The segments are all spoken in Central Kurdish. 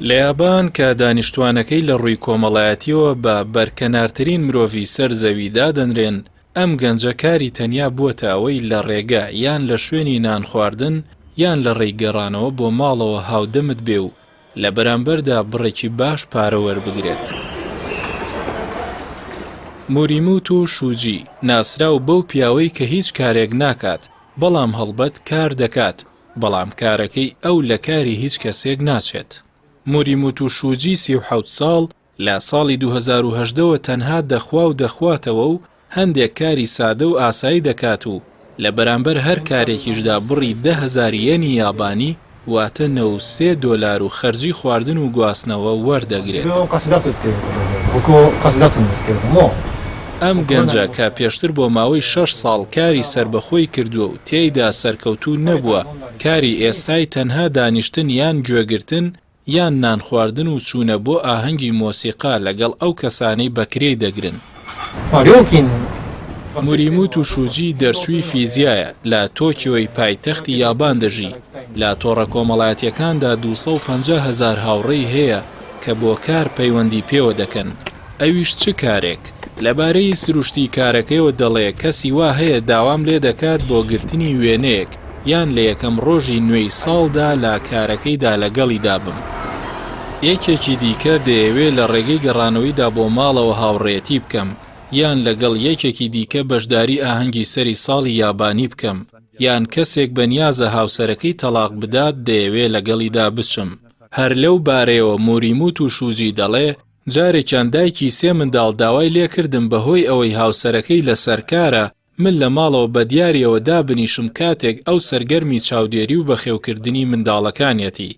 لە یابان کە دانیشتوانەکەی لە ڕووی کۆمەڵایەتیەوە بە بەرکەنارترین مرۆڤی سەر زەویدا دەنرێن، ئەم گەنجە کاری تەنیا بووەتە ئەوەی لە ڕێگە یان لە شوێنی نان خواردن یان لە ڕێی گەڕانەوە بۆ ماڵەوە هاودەمت بێ و لە بەرامبەردا بڕێکی باش پارە وەربگرێت. موریموتو شوجی ناسراو بەو پیاوەی کە هیچ کارێک ناکات بەڵام هەڵبەت کار دەکات، بەڵام کارەکەی ئەو لە کاری هیچ کەسێک ناچێت. موریموتو شوجی 37 ساڵ لە ساڵی 2018ەوە تەنها دەخوا و دەخواتەوە و هەندێک کاری سادە و ئاسایی دەکات و لە بەرامبەر هەر کارێکیشدا بڕی 10,000 یێنی یابانی واتە $93 و خەرجی خواردن و گواستنەوە وەردەگرێت. ئەم گەنجە کە پێشتر بۆ ماوەی 6 ساڵ کاری سربەخۆی کردووە و تێیدا سەرکەوتوو نەبووە، کاری ئێستای تەنها دانیشتن یان گوێگرتن یان نان خواردن و چوونە بۆ ئاهەنگی مۆسیقا لەگەڵ ئەو کەسانەی بەکرێی دەگرن. موریموتو شوجی دەرچووی فیزیایە، لە تۆکیۆی پایتەختی یابان دەژی. لە تۆڕە کۆمەڵایەتیەکاندا 250,000 هاوڕێی هەیە کە بۆ کار پەیوەندی پێوە دەکەن. ئەویش چ کارێک؟ لەبارەی سروشتی کارەکەیەوە دەڵێ کەسی وا هەیە داوام لێ دەکات بۆ گرتنی وێنەیەک یان لە یەکەم ڕۆژی نوێی ساڵدا لە کارەکەیدا لەگەڵی دابم. یەکێکی دیکە دەیەوێت لە ڕێگەی گەڕانەوەیدا بۆ ماڵەوە هاوڕێتی بکەم یان لەگەڵ یەکێکی دیکە بەشداری ئاهەنگی سەری ساڵی یابانی بکەم یان کەسێک بەنیازە هاوسەرەکەی تەلاق بدات دەیەوێت لەگەڵیدا بچم. هەر لەو بارەیەوە موریموتو شوجی دەڵێ جارێکیان دایکی 3 منداڵ داوای لێکردم بەهۆی ئەوەی هاوسەرەکەی لە سەرکارە من لە ماڵەوە بە دیاریەوە دابنیشم کاتێک ئەو سەرگەرمی چاودێری و بەخێوکردنی منداڵەکانیەتی.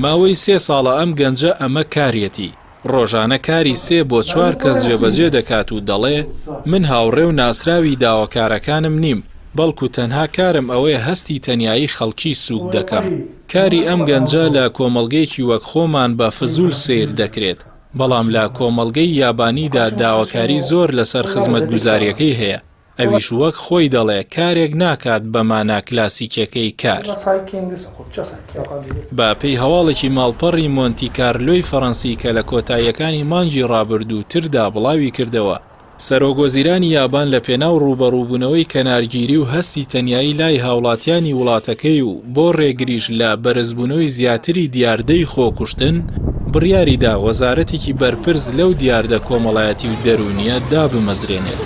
ماوەی 3 ساڵە ئەم گەنجە ئەمە کارێتی. ڕۆژانە کاری 3 بۆ 4 کەس جێبەجێ دەکات و دەڵێ من هاوڕێ و ناسراوی داواکارەکانم نیم، بەڵکو تەنها کارم ئەوەیە هەستی تەنیایی خەڵکی سووک دەکەم. کاری ئەم گەنجە لە کۆمەڵگەیەکی وەک خۆمان بە فزول سیر دەکرێت، بەڵام لە کۆمەڵگەی یابانیدا داواکاری زۆر لەسەر خزمەتگوزاریەکەی هەیە. ئەویش وەک خۆی دەڵێ کارێک ناکات بە مانا کلاسیکەکەی کار. بە پێی هەواڵێکی ماڵپەڕی مۆنتی کارلۆی فەڕەنسی کە لە کۆتاییەکانی مانگی ڕابردووتردا بڵاوی کردەوە، سەرۆگۆزیرانی یابان لە پێناو ڕوبەڕووبوونەوەی کەنارگیری و هەستی تەنیایی لای هاوڵاتیانی وڵاتەکەی و بۆ ڕێگریش لە بەرزبوونەوەی زیاتری دیاردەی خۆکوشتن بڕیاریدا وەزارەتێکی بەرپرس لەو دیاردە کۆمەڵایەتی و دەرونیە دابمەزرێنێت.